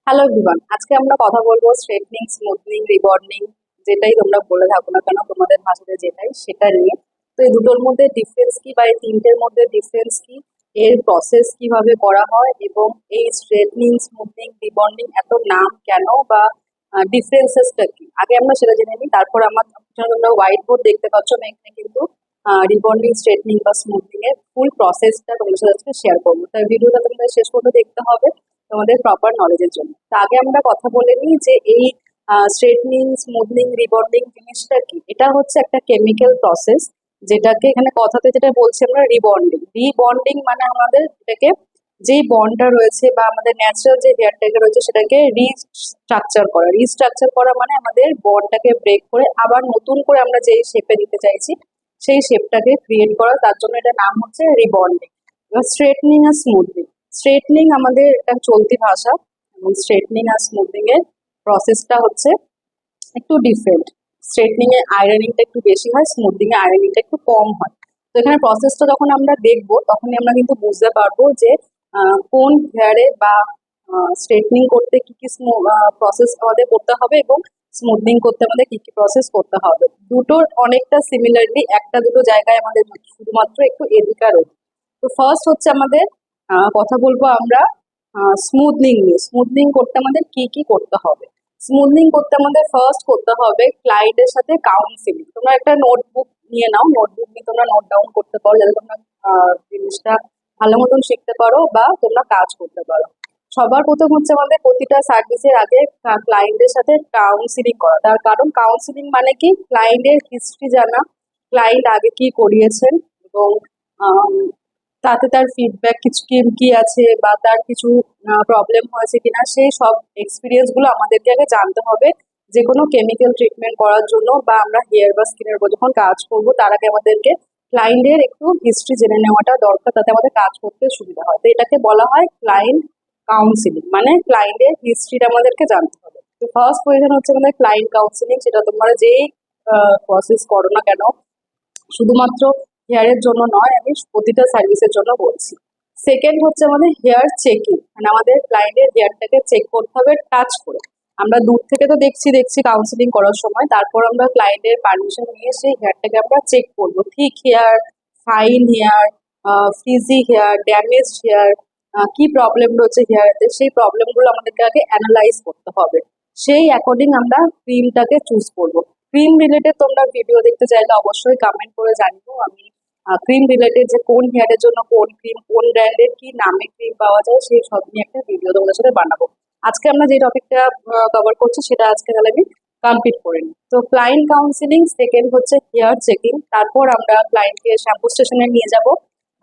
Hello everyone, আজকে আমরা কথা বলবো স্ট্রেটনিং, স্মুথনিং, রিবন্ডিং, যেটাই তোমরা বলে থাকো না কেন তোমাদের ভাষাতে যেটাই সেটা নিয়ে। তো এই দুটোর মধ্যে ডিফারেন্স কি বা এই তিনটের মধ্যে ডিফারেন্স কি, এর প্রসেস কিভাবে করা হয় এবং এই স্ট্রেটনিং, স্মুথনিং, রিবন্ডিং এত নাম কেন বা ডিফারেন্সেসটা কি, আগে আমরা সেটা জেনে নিই। তারপর আমার তোমরা হোয়াইট বোর্ড দেখতে পাচ্ছ, আমি এখানে কিন্তু রিবন্ডিং, স্ট্রেটনিং বা স্মুথনিং এর ফুল প্রসেসটা তোমাদের সাথে আজকে শেয়ার করবো। তাই ভিডিওটা তোমাদের শেষ পর্যন্ত দেখতে হবে তোমাদের প্রপার নলেজের জন্য। তো আগে আমরা কথা বলে নিই যে এই স্ট্রেটনিং, স্মুথনিং, রিবন্ডিং জিনিসটা কি। এটা হচ্ছে একটা কেমিক্যাল প্রসেস, যেটাকে এখানে কথাতে যেটা বলছি আমরা রিবন্ডিং। রিবন্ডিং মানে আমাদের এটাকে যেই বন্ডটা রয়েছে বা আমাদের ন্যাচারাল যে হেয়ার টাইগার রয়েছে সেটাকে রিস্ট্রাকচার করা। রিস্ট্রাকচার করা মানে আমাদের বন্ডটাকে ব্রেক করে আবার নতুন করে আমরা যেই শেপে দিতে চাইছি সেই শেপটাকে ক্রিয়েট করা, তার জন্য এটা নাম হচ্ছে রিবন্ডিং। স্ট্রেটনিং আর স্মুথনিং, স্ট্রেটনিং আমাদের একটা চলতি ভাষা এবং স্ট্রেটনিং আর স্মুথনিং এর প্রসেসটা হচ্ছে একটু ডিফারেন্ট। স্ট্রেটনিং এ আয়রনিংটা একটু বেশি হয়, স্মুথনিং এ আয়রনিংটা একটু কম হয়। তো এখানে প্রসেসটা যখন আমরা দেখবো তখনই আমরা কিন্তু বুঝতে পারবো যে কোন হেয়ারে বা স্ট্রেটনিং করতে কি কি প্রসেস আমাদের করতে হবে এবং স্মুথনিং করতে আমাদের কি কি প্রসেস করতে হবে। দুটোর অনেকটা সিমিলারলি, একটা দুটো জায়গায় আমাদের শুধুমাত্র একটু এদিকার ওদিক। তো ফার্স্ট হচ্ছে আমাদের কথা বলবো আমরা স্মুথনিং নিয়ে। স্মুথনিং করতে আমাদের কি কি করতে হবে। স্মুথনিং করতে আমাদের ফার্স্ট করতে হবে ক্লায়েন্টের সাথে কাউন্সিলিং। তোমরা একটা নোটবুক নিয়ে নাও, নোটবুক নিয়ে তোমরা নোট ডাউন করতে পারো যাতে তোমরা জিনিসটা ভালো মতন শিখতে পারো বা তোমরা কাজ করতে পারো। সবার প্রথম হচ্ছে আমাদের প্রতিটা সার্ভিসের আগে ক্লায়েন্টের সাথে কাউন্সিলিং করা। তার কারণ কাউন্সিলিং মানে কি, ক্লায়েন্টের হিস্ট্রি জানা, ক্লায়েন্ট আগে কি করিয়েছেন এবং আম, তাতে তার ফিডব্যাক কিছু কি কি আছে বা তার কিছু প্রবলেম হয়েছে কিনা, সেই সব এক্সপিরিয়েন্স গুলো আমাদেরকে আগে জানতে হবে। যে কোনো কেমিক্যাল ট্রিটমেন্ট করার জন্য বা আমরা হেয়ার বা স্কিনের উপর যখন কাজ করব তার আগে আমাদেরকে ক্লায়েন্টের একটু হিস্ট্রি জেনে নেওয়াটা দরকার, তাতে আমাদের কাজ করতে সুবিধা হয়। তো এটাকে বলা হয় ক্লায়েন্ট কাউন্সিলিং, মানে ক্লায়েন্টের হিস্ট্রিটা আমাদেরকে জানতে হবে। তো ফার্স্ট পজিশন হচ্ছে আমাদের ক্লায়েন্ট কাউন্সিলিং, সেটা তোমরা যেই প্রসেস করো না কেন, শুধুমাত্র হেয়ারের জন্য নয়, আমি প্রতিটা সার্ভিসের জন্য বলছি। সেকেন্ড হচ্ছে আমাদের হেয়ার চেকিং, মানে আমাদের ক্লায়েন্টের হেয়ারটাকে চেক করতে হবে টাচ করে। আমরা দূর থেকে তো দেখছি দেখছি কাউন্সিলিং করার সময়, তারপর আমরা ক্লায়েন্টের পারমিশন নিয়ে সেই হেয়ারটাকে আমরা চেক করবো। Thick hair, fine hair, frizzy hair, damage hair, কি প্রবলেম রয়েছে হেয়ারেতে, সেই প্রবলেমগুলো আমাদেরকে আগে অ্যানালাইজ করতে হবে। সেই অ্যাকর্ডিং আমরা ক্রিমটাকে চুজ করবো। ক্রিম রিলেটেড তোমরা ভিডিও দেখতে চাইলে অবশ্যই কমেন্ট করে জানিও। আমি ক্রিম রিলেটেড যে কোন হেয়ারের জন্য কোন ক্রিম, কোন ব্র্যান্ডের কি নামে ক্রিম পাওয়া যায়, সেই সব নিয়ে একটা ভিডিও তোমাদের সাথে বানাবো। আজকে আমরা যে টপিকটা কভার করছি সেটা আজকে তাহলে আমি কমপ্লিট করে নিই। তো ক্লায়েন্ট কাউন্সিলিং, সেকেন্ড হচ্ছে হেয়ার চেকিং। তারপর আমরা ক্লায়েন্টকে শ্যাম্পু স্টেশনে নিয়ে যাব।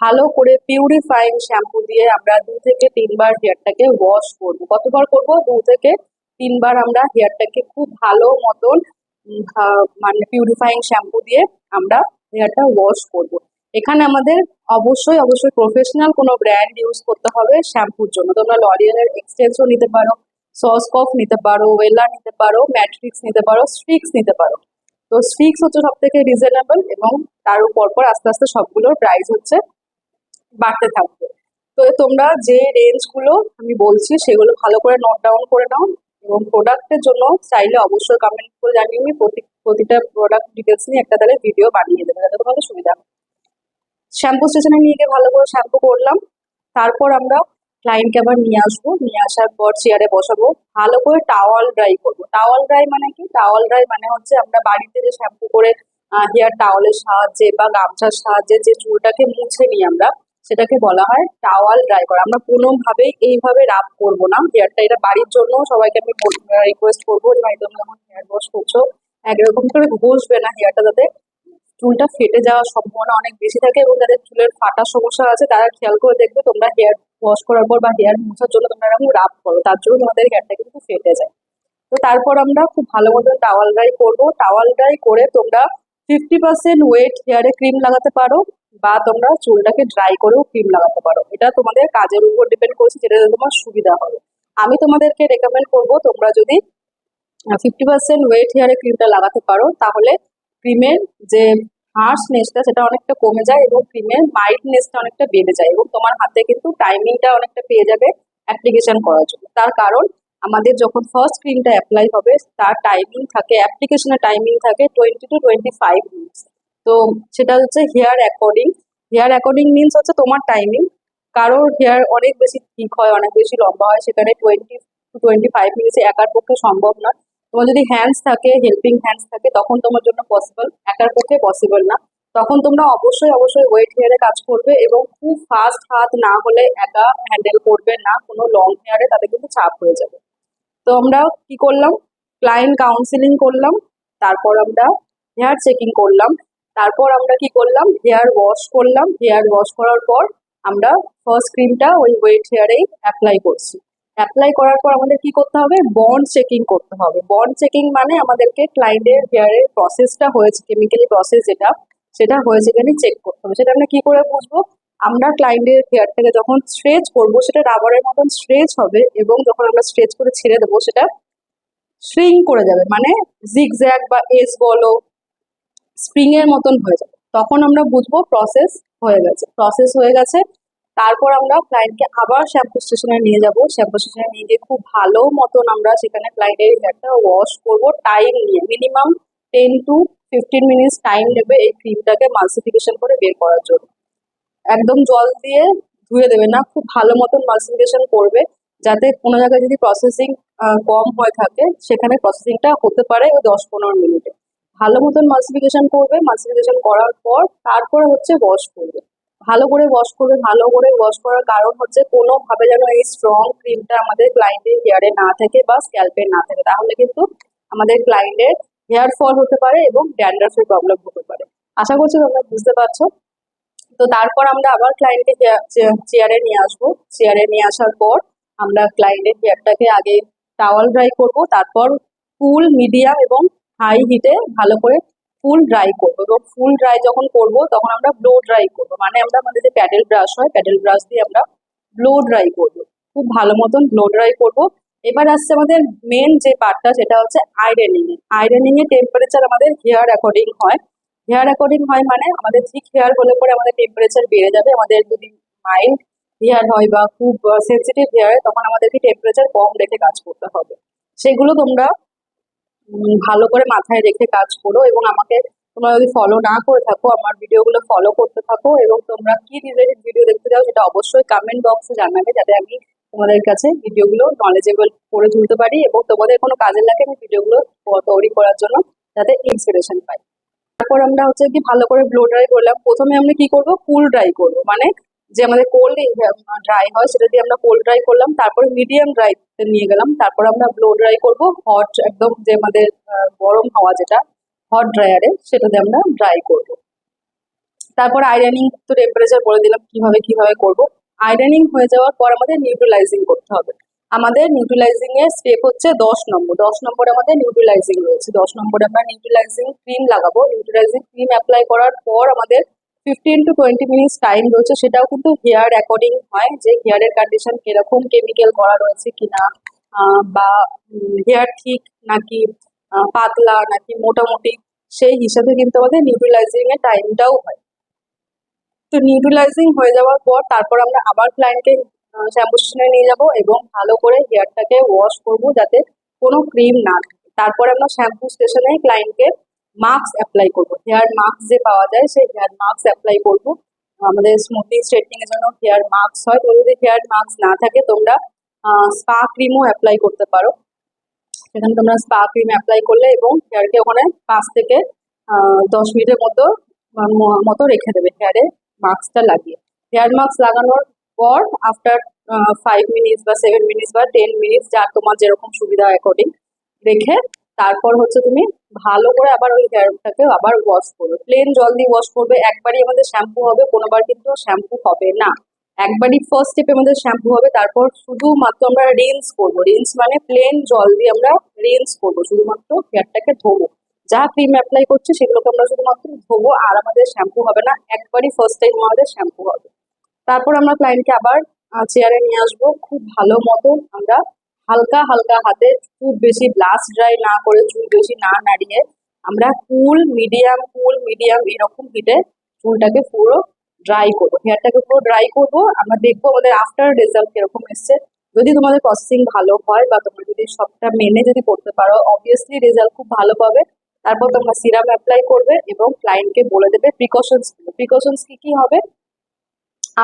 ভালো করে পিউরিফাইং শ্যাম্পু দিয়ে আমরা 2 থেকে 3 বার হেয়ারটাকে ওয়াশ করবো। কতবার করবো? 2 থেকে 3 বার আমরা হেয়ারটাকে খুব ভালো মতন মানে পিউরিফাইং শ্যাম্পু দিয়ে আমরা হেয়ারটা ওয়াশ করব। এখানে আমাদের অবশ্যই অবশ্যই প্রফেশনাল কোনো ব্র্যান্ড ইউজ করতে হবে শ্যাম্পুর জন্য। তোমরা লরিয়ালের এক্সটেন্সও নিতে পারো, সসকফ নিতে পারো, ওয়েলা নিতে পারো, ম্যাট্রিক্স নিতে পারো, স্ট্রিক্স নিতে পারো। তো স্ট্রিক্স হচ্ছে সব থেকে রিজনেবল এবং তার উপর পর আস্তে আস্তে সবগুলোর প্রাইস হচ্ছে বাড়তে থাকবে। তো তোমরা যে রেঞ্জ গুলো আমি বলছি সেগুলো ভালো করে নোট ডাউন করে নাও এবং প্রোডাক্টের জন্য চাইলে অবশ্যই কমেন্ট করে জানিয়ে আমি প্রতিটা প্রোডাক্ট ডিটেলস নিয়ে একটা তাহলে ভিডিও বানিয়ে দেবো যাতে তোমাদের সুবিধা হয়। শ্যাম্পু স্টেশনে নিয়ে গিয়ে ভালো করে শ্যাম্পু করলাম। তারপর আমরা ক্লায়েন্টকে আবার নিয়ে আসবো, নিয়ে আসার পর চেয়ারে বসাবো, ভালো করে টাওয়াল ড্রাই করবো। টাওয়াল ড্রাই মানে কি? টাওয়াল ড্রাই মানে হচ্ছে আমরা বাড়িতে যে শ্যাম্পু করে হেয়ার টাওয়ালের সাহায্যে বা গামছার সাহায্যে যে চুলটাকে মুছে নিই আমরা, সেটাকে বলা হয় টাওয়াল ড্রাই করা। আমরা কোনোভাবেই এইভাবে রাব করবো না হেয়ারটা। এটা বাড়ির জন্য সবাইকে আমি রিকোয়েস্ট করবো যে ভাই তোমরা যখন হেয়ার ওয়াশ করছো একরকম করে ঘষবে না হেয়ারটা, যাতে চুলটা ফেটে যাওয়ার সম্ভাবনা অনেক বেশি থাকে এবং যাদের চুলের ফাটার সমস্যা আছে তারা খেয়াল করে দেখবে তোমরা হেয়ার ওয়াশ করার পর বা হেয়ার মোছার জন্য তোমরা এরকম রাব করো, তার জন্য তোমাদের হেয়ারটা কিন্তু ফেটে যায়। তো তারপর আমরা খুব ভালো মতো টাওয়াল ড্রাই করবো। টাওয়াল ড্রাই করে তোমরা 50% ওয়েট হেয়ারে ক্রিম লাগাতে পারো বা তোমরা চুলটাকে ড্রাই করেও ক্রিম লাগাতে পারো। এটা তোমাদের কাজের উপর ডিপেন্ড করছে, যেটা তোমার সুবিধা হবে। আমি তোমাদেরকে রেকমেন্ড করবো তোমরা যদি 50% ওয়েট হেয়ারে ক্রিমটা লাগাতে পারো তাহলে ক্রিমের যে হার্শনেসটা সেটা অনেকটা কমে যায় এবং ক্রিমের মাইল্ডনেসটা অনেকটা বেড়ে যায় এবং তোমার হাতে কিন্তু টাইমিংটা অনেকটা পেয়ে যাবে অ্যাপ্লিকেশন করার জন্য। তার কারণ আমাদের যখন ফার্স্ট ক্রিমটা অ্যাপ্লাই হবে তার টাইমিং থাকে, অ্যাপ্লিকেশনের টাইমিং থাকে 20 to 25 মিনিটস। তো সেটা হচ্ছে হেয়ার অ্যাকর্ডিং মিনস হচ্ছে তোমার টাইমিং। কারোর হেয়ার অনেক বেশি ঠিক হয়, অনেক বেশি লম্বা হয়, সেখানে 20 to 25 মিনিটে একার পক্ষে সম্ভব না। তোমার যদি হ্যান্ডস থাকে, হেল্পিং হ্যান্ডস থাকে, তখন তোমার জন্য পসিবল, একার পক্ষে পসিবল না। তখন তোমরা অবশ্যই ওয়েট হেয়ারে কাজ করবে এবং খুব ফাস্ট হাত না হলে একা হ্যান্ডেল করবে না, কোনো লং হেয়ারে তাতে কিন্তু চাপ হয়ে যাবে। তো আমরা কি করলাম, ক্লায়েন্ট কাউন্সিলিং করলাম, তারপর আমরা হেয়ার চেকিং করলাম, তারপর আমরা কি করলাম, হেয়ার ওয়াশ করলাম। হেয়ার ওয়াশ করার পর আমরা ফার্স্ট ক্রিমটা ওই ওয়েট হেয়ারেই অ্যাপ্লাই করছি। অ্যাপ্লাই করার পর আমাদের কি করতে হবে, বন্ড চেকিং করতে হবে। বন্ড চেকিং মানে আমাদেরকে ক্লায়েন্টের হেয়ারের প্রসেসটা হয়েছে, কেমিক্যালি প্রসেস যেটা, সেটা হয়েছে কিনা চেক করতে হবে। সেটা আমরা কি করে বুঝবো, আমরা ক্লায়েন্টের হেয়ারটাকে যখন স্ট্রেচ করবো সেটা রাবারের মতন স্ট্রেচ হবে, এবং যখন আমরা স্ট্রেচ করে ছেড়ে দেবো সেটা শ্রিঙ্ক করে যাবে, মানে জিগজ্যাগ বা এস বলো, স্প্রিং এর মতন হয়ে যাবে। তখন আমরা বুঝবো প্রসেস হয়ে গেছে। তারপর আমরা ক্লায়েন্টকে আবার শ্যাম্পু স্টেশনে নিয়ে যাব। শ্যাম্পু স্টেশনে নিয়ে গিয়ে খুব ভালো মতন আমরা সেখানে ক্লায়েন্টের হেয়ারটা ওয়াশ করবো টাইম নিয়ে। মিনিমাম 10 to 15 মিনিটস টাইম নেবে এই ক্রিমটাকে মালসিফিকেশন করে বের করার জন্য। একদম জল দিয়ে ধুয়ে দেবে না, খুব ভালো মতন মালসিফিকেশন করবে, যাতে কোনো জায়গায় যদি প্রসেসিং কম হয়ে থাকে সেখানে প্রসেসিংটা হতে পারে ওই 10-15 মিনিটে। ভালো মতন মালসিফিকেশন করবে, মালসিফিকেশন করার পর তারপরে হচ্ছে ওয়াশ করবে। ভালো করে ওয়াশ করার কারণ হচ্ছে কোনোভাবে যেন এই স্ট্রং ক্রিমটা আমাদের ক্লায়েন্টের হেয়ারে না থাকে বা স্ক্যাল্পে না থাকে, তাহলে কিন্তু আমাদের ক্লায়েন্টের হেয়ার ফল হতে পারে এবং ড্যান্ড্রাফের প্রবলেম হতে পারে। আশা করছি তোমরা বুঝতে পারছো। তো তারপর আমরা আবার ক্লায়েন্টকে চেয়ারে নিয়ে আসবো। চেয়ারে নিয়ে আসার পর আমরা ক্লায়েন্টের হেয়ারটাকে আগে টাওয়াল ড্রাই করব, তারপর ফুল, মিডিয়াম এবং হাই হিটে ভালো করে ফুল ড্রাই করবো। এবং ফুল ড্রাই যখন করব তখন আমরা ব্লো ড্রাই করবো, মানে আমরা আমাদের যে প্যাডেল ব্রাশ হয়, প্যাডেল ব্রাশ দিয়ে আমরা ব্লো ড্রাই করবো, খুব ভালো মতন ব্লো ড্রাই করবো। এবার আসছে আমাদের মেন যে পার্টটা, সেটা হচ্ছে আয়রনিং। আয়রনিং এর টেম্পারেচার আমাদের হেয়ার অ্যাকর্ডিং হয় মানে আমাদের থিক হেয়ার হলে পরে আমাদের টেম্পারেচার বেড়ে যাবে। আমাদের যদি মাইল্ড হেয়ার হয় বা খুব সেন্সিটিভ হেয়ার হয়, তখন আমাদেরকে টেম্পারেচার কম রেখে কাজ করতে হবে। সেগুলো তোমরা ভালো করে মাথায় রেখে কাজ করো। এবং আমাকে তোমরা যদি ফলো না করে থাকো, আমার ভিডিওগুলো ফলো করতে থাকো, এবং তোমরা কি রিলেটেড ভিডিও দেখতে চাও সেটা অবশ্যই কমেন্ট বক্সে জানাবে, যাতে আমি তোমাদের কাছে ভিডিওগুলো নলেজেবল করে তুলতে পারি এবং তোমাদের কোনো কাজে লাগে আমি ভিডিওগুলো তৈরি করার জন্য যাতে ইন্সপিরেশন পাই। তারপর আমরা হচ্ছে কি ভালো করে ব্লো ড্রাই করলাম। প্রথমে আমরা কি করব, কুল ড্রাই করব, মানে যে আমাদের কোল্ড ড্রাই হয় সেটা দিয়ে আমরা কোল্ড ড্রাই করলাম, তারপরে মিডিয়াম ড্রাই নিয়ে গেলাম, তারপর আমরা ব্লো ড্রাই করব হট, একদম যে আমাদের গরম হাওয়া যেটা হট ড্রায়ারে, সেটাতে আমরা ড্রাই করব। তারপর আয়রনিং তো টেম্পারেচার বলে দিলাম কিভাবে করব। আয়রনিং হয়ে যাওয়ার পর আমাদের নিউট্রালাইজিং করতে হবে। আমাদের নিউট্রালাইজিং এর স্টেপ হচ্ছে 10 নম্বর। 10 নম্বরে আমাদের নিউট্রালাইজিং রয়েছে। 10 নম্বরে আমরা নিউট্রালাইজিং ক্রিম লাগাবো। নিউট্রালাইজিং ক্রিম অ্যাপ্লাই করার পর আমাদের 15 to 20 মিনিটস টাইম রয়েছে। সেটাও কিন্তু হেয়ার অ্যাকর্ডিং হয়, যে হেয়ারের কন্ডিশন কিরকম, কেমিক্যাল করা রয়েছে কিনা, বা হেয়ার ঠিক নাকি পাতলা নাকি মোটামুটি, সেই হিসাবে কিন্তু আমাদের নিউট্রালাইজিং এর টাইমটাও হয়। তো নিউট্রালাইজিং হয়ে যাওয়ার পর তারপর আমরা আবার ক্লায়েন্টকে শ্যাম্পু স্টেশনে নিয়ে যাব এবং ভালো করে হেয়ারটাকে ওয়াশ করব, যাতে কোনো ক্রিম না থাকে। তারপর আমরা শ্যাম্পু স্টেশনে ক্লায়েন্টকে মাস্ক অ্যাপ্লাই করব। হেয়ার মাস্ক যে পাওয়া যায় সেই হেয়ার মাস্ক অ্যাপ্লাই করব। আমাদের স্মুথনিং স্ট্রেটনিং এর জন্য হেয়ার মাস্ক হয়, তো যদি হেয়ার মাস্ক না থাকে তোমরা স্পা ক্রিমও অ্যাপ্লাই করতে পারো। সেখানে তোমরা স্পা ক্রিম অ্যাপ্লাই করলে এবং হেয়ারকে ওখানে 5 থেকে 10 মিনিটের মতো রেখে দেবে হেয়ারে মাস্কটা লাগিয়ে। হেয়ার মাস্ক লাগানোর পর আফটার 5 মিনিটস বা 7 মিনিটস বা 10 মিনিটস, যার তোমার যেরকম সুবিধা অ্যাকর্ডিং রেখে, তারপর হচ্ছে তুমি ভালো করে আবার ওই হেয়ারটাকে আবার ওয়াশ করবে। প্লেন জল দিয়ে ওয়াশ করবে। একবারই আমাদের শ্যাম্পু হবে, কোনোবার কিন্তু শ্যাম্পু হবে না। একবারই ফার্স্ট স্টেপে আমাদের শ্যাম্পু হবে, তারপর শুধুমাত্র আমরা রিন্স করবো। রিন্স মানে প্লেন জল দিয়ে আমরা রিন্স করবো, শুধুমাত্র হেয়ারটাকে ধোবো। যা ক্রিম অ্যাপ্লাই করছে সেগুলোকে আমরা শুধুমাত্র ধোবো, আর আমাদের শ্যাম্পু হবে না। একবারই ফার্স্ট টাইম আমাদের শ্যাম্পু হবে। তারপর আমরা ক্লায়েন্টকে আবার চেয়ারে নিয়ে আসবো। খুব ভালো মতো আমরা হালকা হালকা হাতে, খুব বেশি ব্লাস্ট ড্রাই না করে, চুল বেশি না নাড়িয়ে, আমরা কুল মিডিয়াম এরকম হিটে চুলটাকে পুরো ড্রাই করবো, হেয়ারটাকে পুরো ড্রাই করবো। আমরা দেখবো আমাদের আফটার রেজাল্ট কিরকম এসছে। যদি তোমাদের প্রসেসিং ভালো হয় বা তোমরা যদি সবটা মেনে যদি করতে পারো, অবভিয়াসলি রেজাল্ট খুব ভালো পাবে। তারপর তোমরা সিরাম অ্যাপ্লাই করবে এবং ক্লায়েন্টকে বলে দেবে প্রিকশনস কি কি হবে।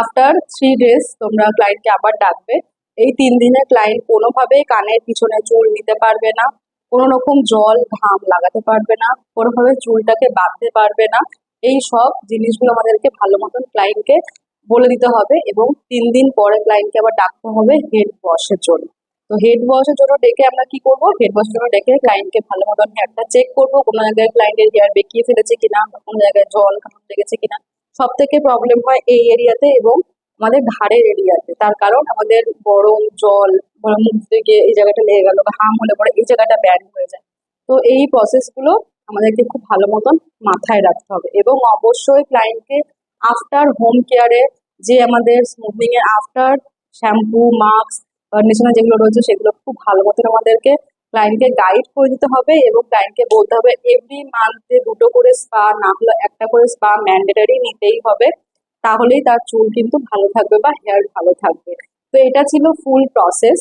আফটার 3 days তোমরা ক্লায়েন্টকে আবার ডাকবে। এই 3 দিনে ক্লায়েন্ট কোনোভাবেই কানের পিছনে চুল নিতে পারবে না, কোনো রকম জল ঘাম লাগাতে পারবে না, কোনোভাবে চুলটাকে বাঁধতে পারবে না। এই সব জিনিসগুলো আমাদেরকে ভালো মতন ক্লায়েন্টকে বলে দিতে হবে এবং 3 দিন পরে ক্লায়েন্টকে আবার ডাকতে হবে হেড ওয়াশের জন্য। তো হেড ওয়াশের জন্য ডেকে আমরা কি করবো, হেড ওয়াশের জন্য ডেকে ক্লায়েন্টকে ভালো মতন হেয়ারটা চেক করবো, কোনো জায়গায় ক্লায়েন্টের হেয়ার বেঁকিয়ে ফেলেছে কিনা বা কোনো জায়গায় জল ঘাম লেগেছে কিনা। সব থেকে প্রবলেম হয় এই এরিয়াতে এবং আমাদের ঘাড়ের এরিয়াতে, তার কারণ আমাদের গরম জল ধরো মুখ থেকে এই জায়গাটা লেগে গেল বা হাম হলে পরে এই জায়গাটা ব্যান্ড হয়ে যায়। তো এই প্রসেসগুলো আমাদেরকে খুব ভালো মতন মাথায় রাখতে হবে এবং অবশ্যই ক্লায়েন্টকে আফটার হোম কেয়ারে যে আমাদের স্মুথনিং এর আফটার শ্যাম্পু মাস্ক কন্ডিশনার যেগুলো রয়েছে সেগুলো খুব ভালো মতন আমাদেরকে ক্লায়েন্টকে গাইড করে দিতে হবে এবং ক্লায়েন্টকে বলতে হবে এভরি মান্থে 2টো করে স্পা, না হলে একটা করে স্পা ম্যান্ডেটরি নিতেই হবে, তাহলেই তার চুল কিন্তু ভালো থাকবে বা হেয়ার ভালো থাকবে। তো এটা ছিল ফুল প্রসেস।